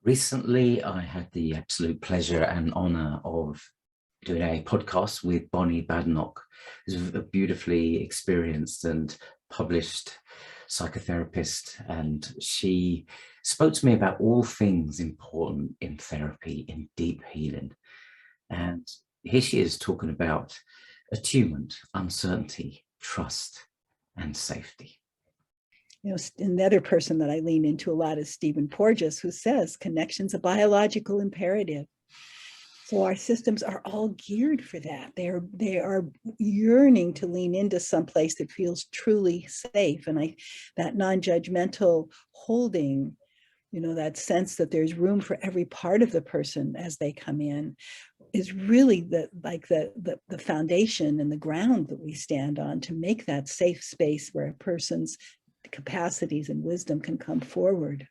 Recently, I had the absolute pleasure and honor of doing a podcast with Badenoch, who's a beautifully experienced and published psychotherapist. And she spoke to me about all things important in therapy, in deep healing. And here she is talking about attunement, uncertainty, trust, and safety. Another person that I lean into a lot is Stephen Porges, who says connection's a biological imperative. So our systems are all geared for that. They are yearning to lean into some place that feels truly safe. And that non-judgmental holding, that sense that there's room for every part of the person as they come in, is really the foundation and the ground that we stand on to make that safe space where a person's capacities and wisdom can come forward.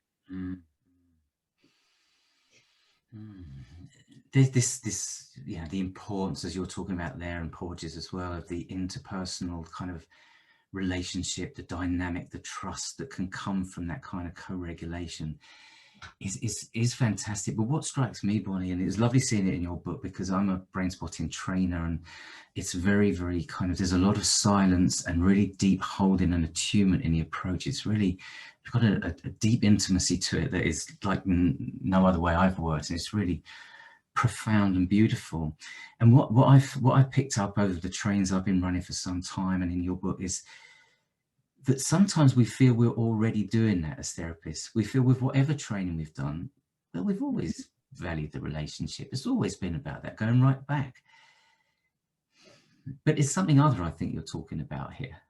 There's this, the importance, as you're talking about there, and Porges as well, of the interpersonal kind of relationship, the dynamic, the trust that can come from that kind of co-regulation is fantastic. But what strikes me, Bonnie, and it's lovely seeing it in your book, because I'm a Brainspotting trainer, and it's very, very kind of, there's a lot of silence and really deep holding and attunement in the approach. It's really got a deep intimacy to it that is like no other way I've worked, and it's really profound and beautiful. And what I've picked up over the trains I've been running for some time, and in your book, is that sometimes we feel we're already doing that as therapists. We feel with whatever training we've done, that we've always valued the relationship. It's always been about that, going right back. But it's something other, I think, you're talking about here.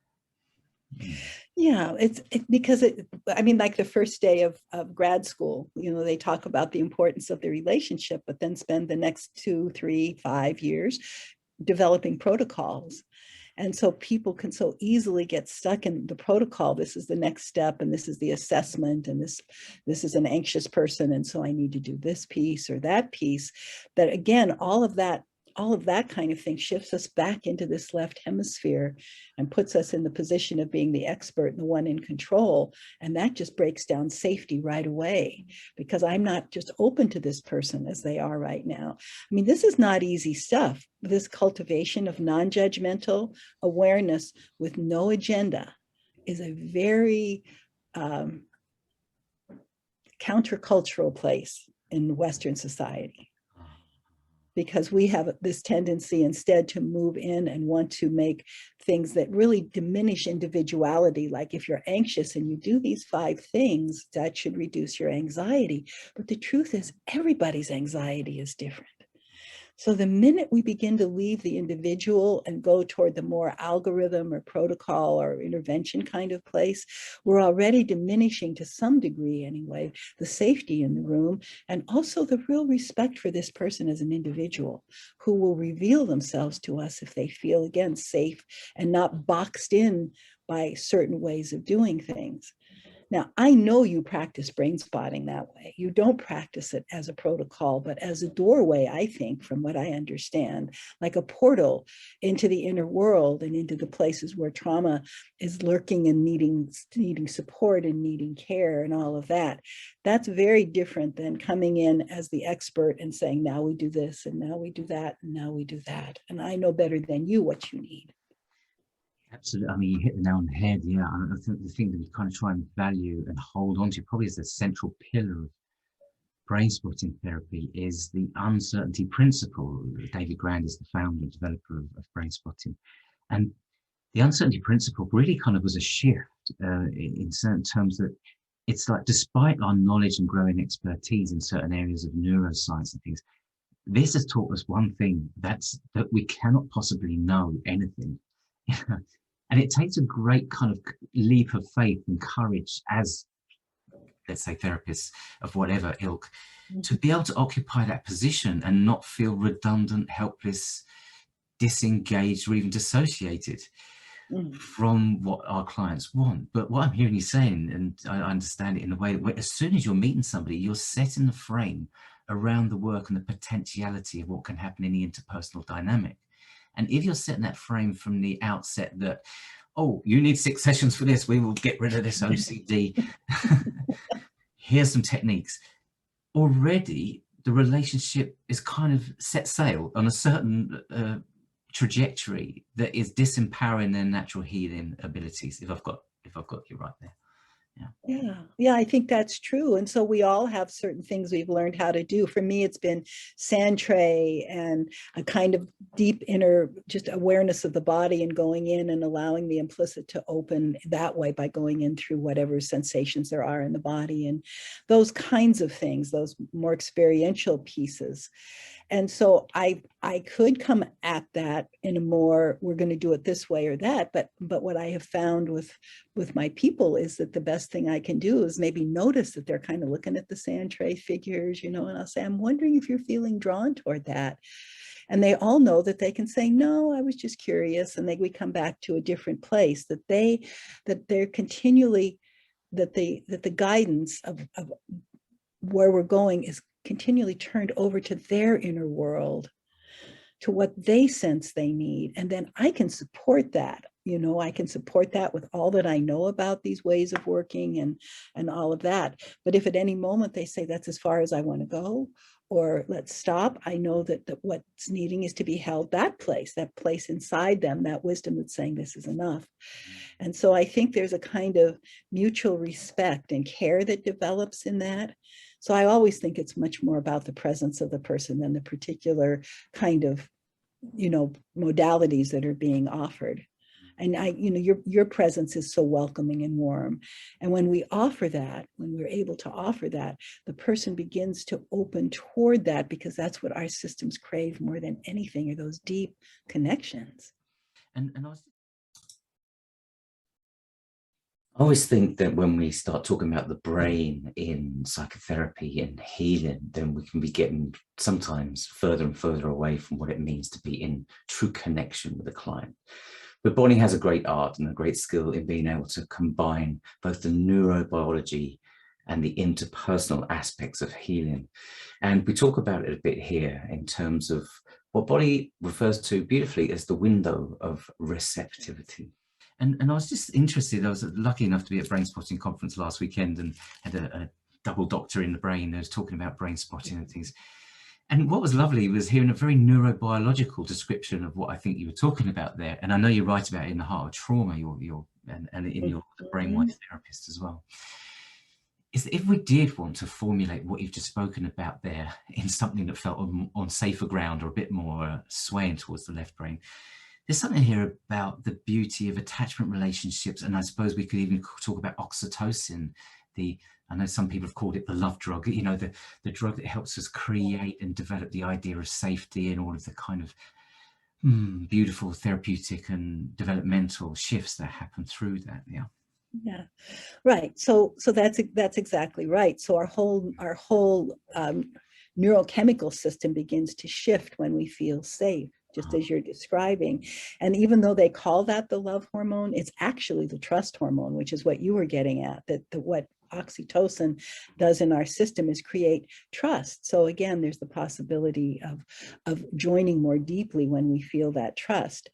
Yeah, it's because like the first day of grad school, they talk about the importance of the relationship, but then spend the next 2, 3, 5 years developing protocols. And so people can so easily get stuck in the protocol. This is the next step, and this is the assessment, and this is an anxious person, and so I need to do this piece or that piece. That again, all of that kind of thing shifts us back into this left hemisphere and puts us in the position of being the expert and the one in control. And that just breaks down safety right away, because I'm not just open to this person as they are right now. I mean, this is not easy stuff. This cultivation of non-judgmental awareness with no agenda is a very countercultural place in Western society, because we have this tendency instead to move in and want to make things that really diminish individuality. Like if you're anxious and you do these 5 things, that should reduce your anxiety. But the truth is, everybody's anxiety is different. So the minute we begin to leave the individual and go toward the more algorithm or protocol or intervention kind of place, we're already diminishing, to some degree anyway, the safety in the room, and also the real respect for this person as an individual who will reveal themselves to us if they feel, again, safe and not boxed in by certain ways of doing things. Now, I know you practice brain spotting that way. You don't practice it as a protocol, but as a doorway, I think, from what I understand, like a portal into the inner world and into the places where trauma is lurking and needing support and needing care and all of that. That's very different than coming in as the expert and saying, now we do this, and now we do that, and now we do that. And I know better than you what you need. Absolutely. I mean, you hit the nail on the head. Yeah, I think the thing that we kind of try and value and hold on to, probably as the central pillar of brainspotting therapy, is the uncertainty principle. David Grand is the founder and developer of brainspotting, and the uncertainty principle really kind of was a shift in certain terms, that it's like, despite our knowledge and growing expertise in certain areas of neuroscience and things, this has taught us one thing, that we cannot possibly know anything. And it takes a great kind of leap of faith and courage as, let's say, therapists of whatever ilk, to be able to occupy that position and not feel redundant, helpless, disengaged, or even dissociated from what our clients want. But what I'm hearing you saying, and I understand it in a way that as soon as you're meeting somebody, you're setting the frame around the work and the potentiality of what can happen in the interpersonal dynamic. And if you're setting that frame from the outset that, oh, you need 6 sessions for this, we will get rid of this OCD. Here's some techniques. already the relationship is kind of set sail on a certain trajectory that is disempowering their natural healing abilities, if I've got you right there. Yeah, I think that's true. And so we all have certain things we've learned how to do. For me, it's been sand tray and a kind of deep inner just awareness of the body and going in and allowing the implicit to open that way by going in through whatever sensations there are in the body and those kinds of things, those more experiential pieces. And so I could come at that in a more, we're going to do it this way or that, but what I have found with my people is that the best thing I can do is maybe notice that they're kind of looking at the sand tray figures, and I'll say, I'm wondering if you're feeling drawn toward that. And they all know that they can say, no, I was just curious. And we come back to a different place, that they're continually, that the guidance of where we're going is continually turned over to their inner world, to what they sense they need. And then I can support that. I can support that with all that I know about these ways of working and all of that. But if at any moment they say that's as far as I want to go, or let's stop, I know that what's needing is to be held, that place inside them, that wisdom that's saying this is enough. And so I think there's a kind of mutual respect and care that develops in that. So I always think it's much more about the presence of the person than the particular kind of, modalities that are being offered. And your presence is so welcoming and warm. And when we offer that, when we're able to offer that, the person begins to open toward that, because that's what our systems crave more than anything, are those deep connections. And I always think that when we start talking about the brain in psychotherapy and healing, then we can be getting sometimes further and further away from what it means to be in true connection with the client. But Bonnie has a great art and a great skill in being able to combine both the neurobiology and the interpersonal aspects of healing. And we talk about it a bit here in terms of what Bonnie refers to beautifully as the window of receptivity. And I was just interested, I was lucky enough to be at Brainspotting conference last weekend and had a double doctor in the brain who was talking about brain spotting and things. And what was lovely was hearing a very neurobiological description of what I think you were talking about there. And I know you write about it in The Heart of Trauma, and in your brainwise therapist as well. Is that if we did want to formulate what you've just spoken about there in something that felt on safer ground or a bit more swaying towards the left brain, there's something here about the beauty of attachment relationships. And I suppose we could even talk about oxytocin, I know some people have called it the love drug, the drug that helps us create and develop the idea of safety and all of the kind of beautiful therapeutic and developmental shifts that happen through that. Yeah, right. So that's exactly right. So our whole neurochemical system begins to shift when we feel safe, just as you're describing. And even though they call that the love hormone, it's actually the trust hormone, which is what you were getting at, that what oxytocin does in our system is create trust. So again, there's the possibility of joining more deeply when we feel that trust.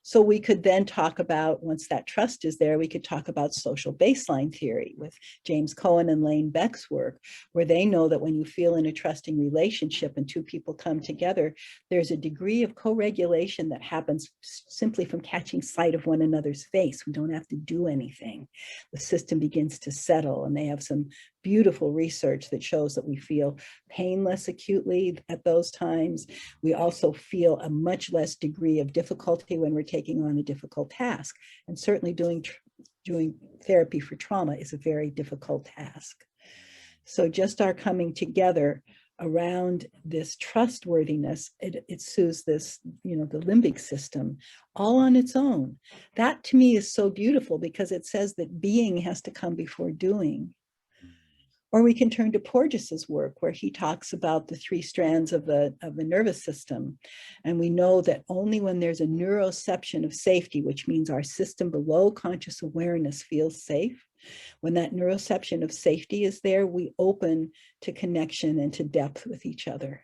So we could then talk about, once that trust is there, we could talk about social baseline theory with James Cohen and Lane Beck's work, where they know that when you feel in a trusting relationship and two people come together, there's a degree of co-regulation that happens simply from catching sight of one another's face. We don't have to do anything. The system begins to settle, and they have some beautiful research that shows that we feel pain less acutely at those times. We also feel a much less degree of difficulty when we're taking on a difficult task. And certainly doing therapy for trauma is a very difficult task. So just our coming together around this trustworthiness, it soothes this, the limbic system all on its own. That to me is so beautiful, because it says that being has to come before doing. Or we can turn to Porges's work, where he talks about the three strands of the nervous system. And we know that only when there's a neuroception of safety, which means our system below conscious awareness feels safe, when that neuroception of safety is there, we open to connection and to depth with each other.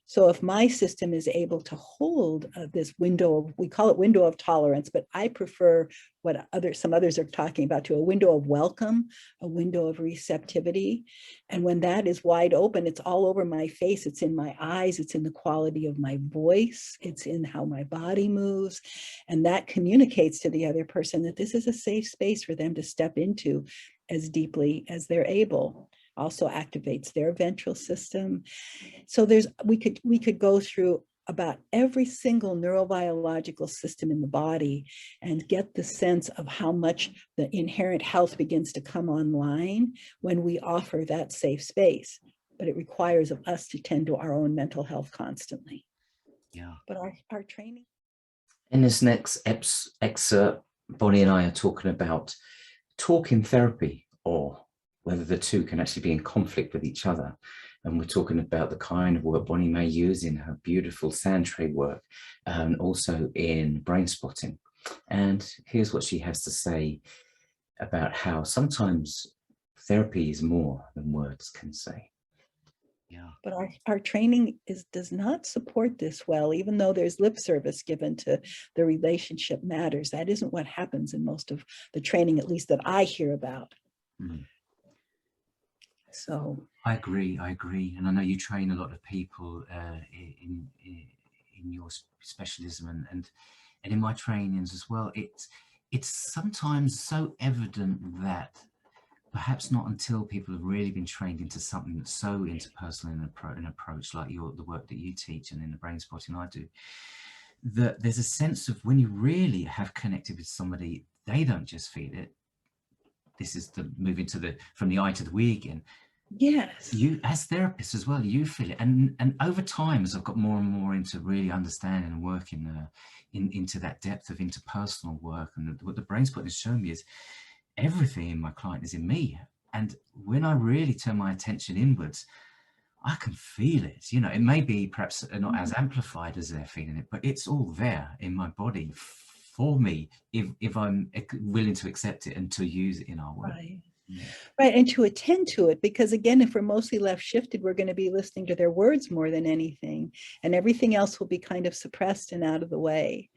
So if my system is able to hold this window of, we call it window of tolerance, but I prefer what some others are talking about, to a window of welcome, a window of receptivity. And when that is wide open, it's all over my face, it's in my eyes, it's in the quality of my voice, it's in how my body moves. And that communicates to the other person that this is a safe space for them to step into as deeply as they're able. Also activates their ventral system. So we could go through about every single neurobiological system in the body and get the sense of how much the inherent health begins to come online when we offer that safe space. But it requires of us to tend to our own mental health constantly. Yeah. But our training. In this next excerpt, Bonnie and I are talking about talking therapy, or whether the two can actually be in conflict with each other. And we're talking about the kind of work Bonnie may use in her beautiful sand tray work, and also in brain spotting. And here's what she has to say about how sometimes therapy is more than words can say. Yeah. But our training does not support this well, even though there's lip service given to the relationship matters. That isn't what happens in most of the training, at least that I hear about. Mm. So I agree, and I know you train a lot of people in your specialism, and in my trainings as well. It's sometimes so evident that perhaps not until people have really been trained into something that's so interpersonal in an approach like the work that you teach and in the brain spotting I do, that there's a sense of when you really have connected with somebody, they don't just feel it. This is the moving to from the I to the we again. yes, You as therapists as well, you feel it, and over time, as I've got more and more into really understanding and working into that depth of interpersonal work, and what the brain spotting has shown me is everything in my client is in me. And when I really turn my attention inwards, I can feel it. You know, it may be perhaps not as amplified as they're feeling it, but it's all there in my body for me if I'm willing to accept it and to use it in our work. right. Right, and to attend to it, because again, if we're mostly left shifted, we're going to be listening to their words more than anything, and everything else will be kind of suppressed and out of the way,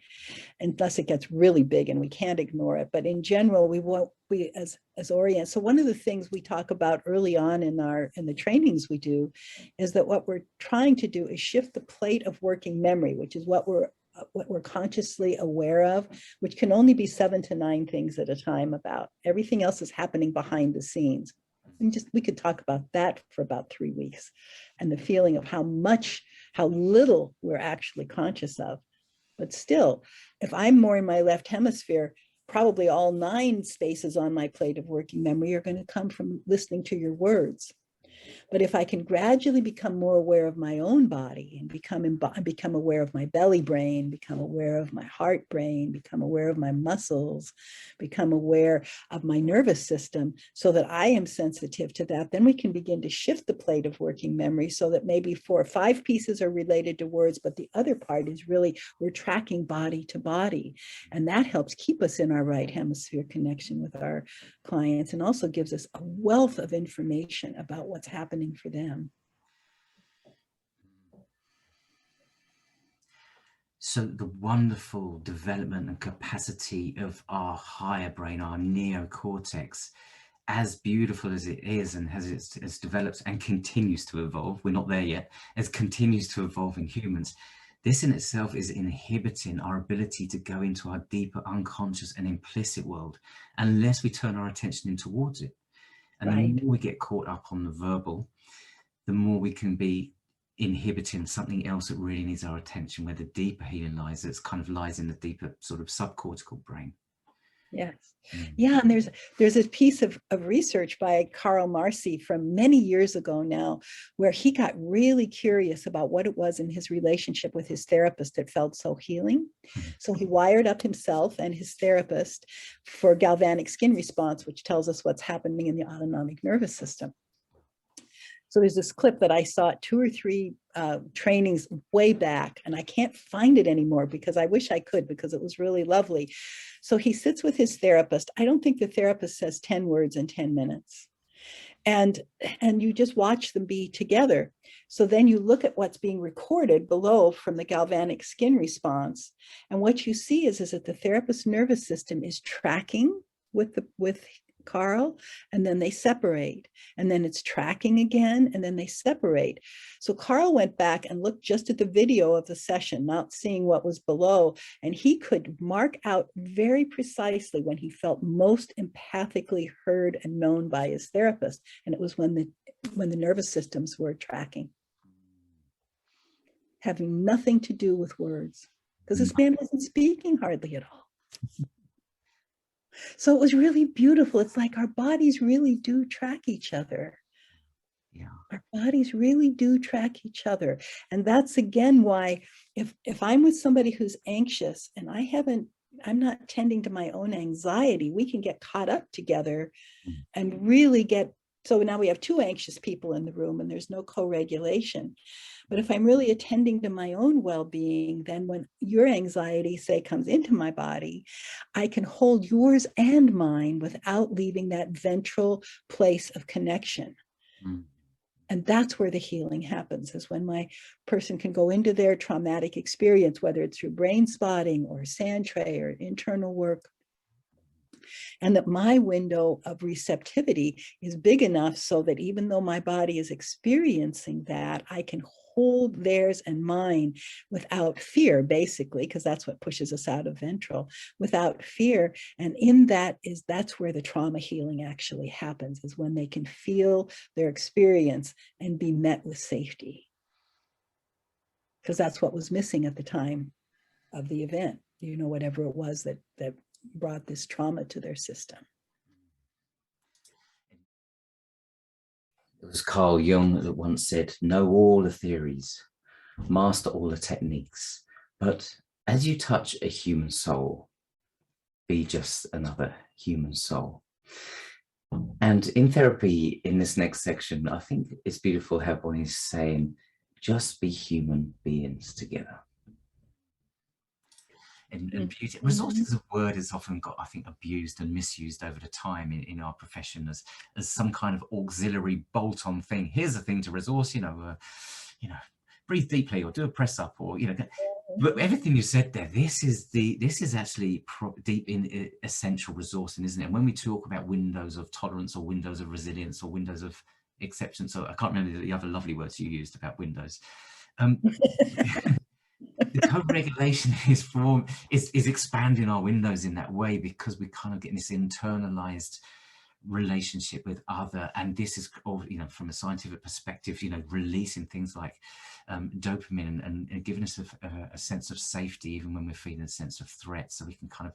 unless it gets really big and we can't ignore it. But in general, we as orient. So one of the things we talk about early on in the trainings we do is that what we're trying to do is shift the plate of working memory, which is what we're consciously aware of, which can only be 7 to 9 things at a time about. Everything else is happening behind the scenes. We could talk about that for about 3 weeks, and the feeling of how little we're actually conscious of. But still, if I'm more in my left hemisphere, probably all 9 spaces on my plate of working memory are going to come from listening to your words. But if I can gradually become more aware of my own body and become aware of my belly brain, become aware of my heart brain, become aware of my muscles, become aware of my nervous system, so that I am sensitive to that, then we can begin to shift the plate of working memory so that maybe 4 or 5 pieces are related to words, but the other part is really we're tracking body to body. And that helps keep us in our right hemisphere connection with our clients, and also gives us a wealth of information about what's happening for them. So the wonderful development and capacity of our higher brain, our neocortex, as beautiful as it is and has developed and continues to evolve, we're not there yet, as continues to evolve in humans, this in itself is inhibiting our ability to go into our deeper unconscious and implicit world unless we turn our attention in towards it. And Right. the more we get caught up on the verbal, the more we can be inhibiting something else that really needs our attention, where the deeper healing lies, that's kind of lies in the deeper sort of subcortical brain. Yes. Yeah, and there's a piece of research by Carl Marcy from many years ago now, where he got really curious about what it was in his relationship with his therapist that felt so healing. So he wired up himself and his therapist for galvanic skin response, which tells us what's happening in the autonomic nervous system. So there's this clip that I saw at 2 or 3 trainings way back, and I can't find it anymore because I wish I could, because it was really lovely. So he sits with his therapist. I don't think the therapist says 10 words in 10 minutes. and you just watch them be together. So then you look at what's being recorded below from the galvanic skin response, and what you see is that the therapist's nervous system is tracking with Carl, and then they separate, and then it's tracking again, and then they separate. So Carl went back and looked just at the video of the session, not seeing what was below, and he could mark out very precisely when he felt most empathically heard and known by his therapist, and it was when the nervous systems were tracking, having nothing to do with words, because this man wasn't speaking hardly at all. So it was really beautiful. It's like our bodies really do track each other. Yeah. Our bodies really do track each other. And that's again why if I'm with somebody who's anxious and I'm not tending to my own anxiety, we can get caught up together and really get, so now we have two anxious people in the room and there's no co-regulation. But if I'm really attending to my own well-being, then when your anxiety, say, comes into my body, I can hold yours and mine without leaving that ventral place of connection. And that's where the healing happens, is when my person can go into their traumatic experience, whether it's through brain spotting or sand tray or internal work, and that my window of receptivity is big enough so that even though my body is experiencing that, I can hold theirs and mine without fear, basically, because that's what pushes us out of ventral, without fear. And in that's where the trauma healing actually happens, is when they can feel their experience and be met with safety. Because that's what was missing at the time of the event, whatever it was that brought this trauma to their system. It was Carl Jung that once said, know all the theories, master all the techniques, but as you touch a human soul, be just another human soul. And in therapy, in this next section, I think it's beautiful how Bonnie's saying, just be human beings together. And beauty, resource as a word is often got, I think, abused and misused over the time in our profession as some kind of auxiliary bolt-on thing. Here's a thing to resource, breathe deeply or do a press up, or but everything you said there, this is actually deep in essential resourcing, isn't it? And when we talk about windows of tolerance or windows of resilience or windows of acceptance, or I can't remember the other lovely words you used about windows. The co-regulation is expanding our windows in that way, because we're kind of getting this internalized relationship with other, and this is, from a scientific perspective, releasing things like dopamine and giving us a sense of safety even when we're feeling a sense of threat, so we can kind of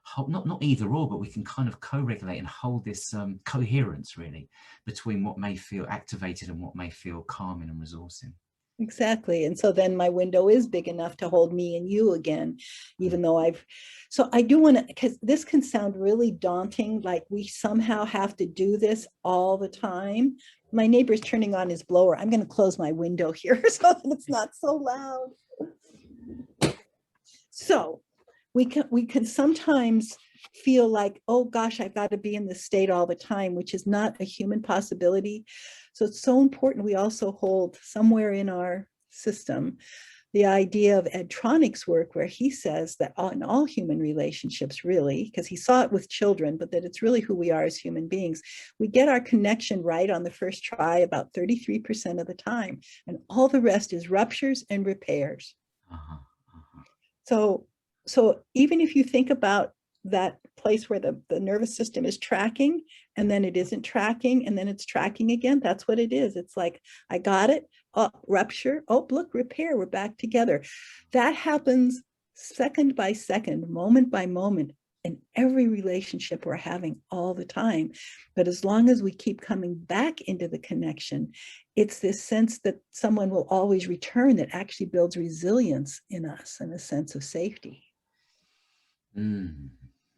hold, not either or, but we can kind of co-regulate and hold this coherence really between what may feel activated and what may feel calming and resourcing. Exactly. And so then my window is big enough to hold me and you again, even though so I do want to, because this can sound really daunting, like we somehow have to do this all the time. My neighbor's turning on his blower. I'm going to close my window here so that it's not so loud. So we can sometimes feel like, oh gosh, I've got to be in this state all the time, which is not a human possibility. So it's so important we also hold somewhere in our system the idea of Ed Tronick's work, where he says that in all human relationships, really, because he saw it with children, but that it's really who we are as human beings, we get our connection right on the first try about 33% of the time, and all the rest is ruptures and repairs. So even if you think about that place where the nervous system is tracking, and then it isn't tracking, and then it's tracking again, that's what it is. It's like, I got it, oh, rupture, oh, look, repair, we're back together. That happens second by second, moment by moment, in every relationship we're having all the time. But as long as we keep coming back into the connection, it's this sense that someone will always return that actually builds resilience in us and a sense of safety.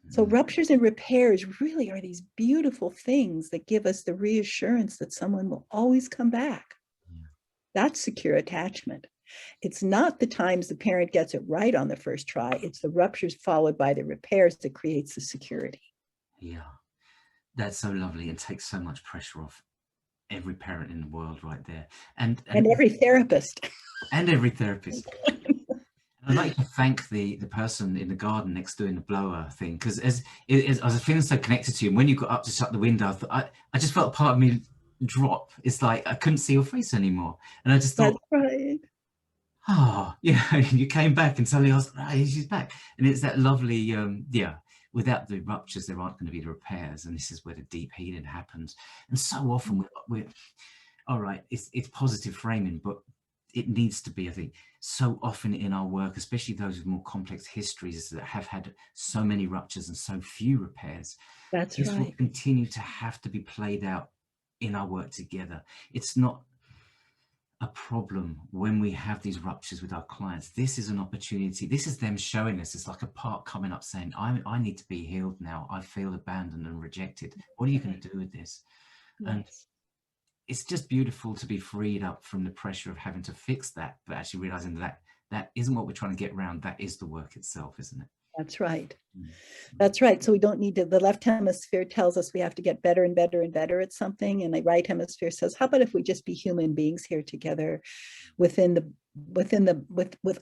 So ruptures and repairs really are these beautiful things that give us the reassurance that someone will always come back. That's secure attachment. It's not the times the parent gets it right on the first try. It's the ruptures followed by the repairs that creates the security. Yeah, that's so lovely and takes so much pressure off every parent in the world right there, and every therapist. And every therapist. I'd like to thank the person in the garden next doing the blower thing, because as I was feeling so connected to you, and when you got up to shut the window, I just felt part of me drop. It's like I couldn't see your face anymore, and I just thought, that's right. Oh, yeah, you came back and suddenly I was like, oh, she's back. And it's that lovely, yeah, without the ruptures, there aren't going to be the repairs. And this is where the deep healing happens. And so often we're all right, it's positive framing, but it needs to be, I think, so often in our work, especially those with more complex histories that have had so many ruptures and so few repairs. That's this right. will continue to have to be played out in our work together. It's not a problem when we have these ruptures with our clients. This is an opportunity. This is them showing us. It's like a part coming up saying, I need to be healed now. I feel abandoned and rejected. What are you going to do with this? Yes. And it's just beautiful to be freed up from the pressure of having to fix that, but actually realizing that that isn't what we're trying to get around. That is the work itself, isn't it? That's right. That's right. So we don't need to, the left hemisphere tells us we have to get better and better and better at something. And the right hemisphere says, how about if we just be human beings here together with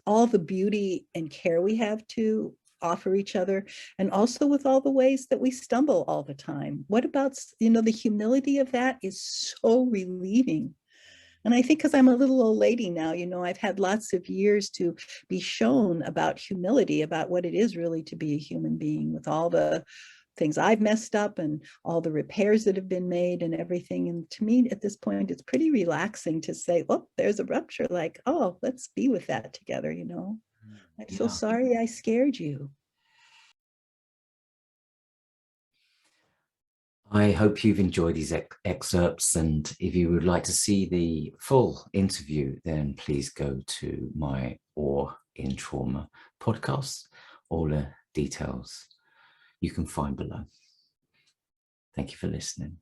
all the beauty and care we have to offer each other, and also with all the ways that we stumble all the time. What about, the humility of that is so relieving. And I think because I'm a little old lady now, I've had lots of years to be shown about humility, about what it is really to be a human being, with all the things I've messed up and all the repairs that have been made and everything. And to me, at this point, it's pretty relaxing to say, oh, there's a rupture, like, oh, let's be with that together, I'm so sorry I scared you. I hope you've enjoyed these excerpts, and if you would like to see the full interview, then please go to my Awe in Trauma podcast. All the details you can find below. Thank you for listening.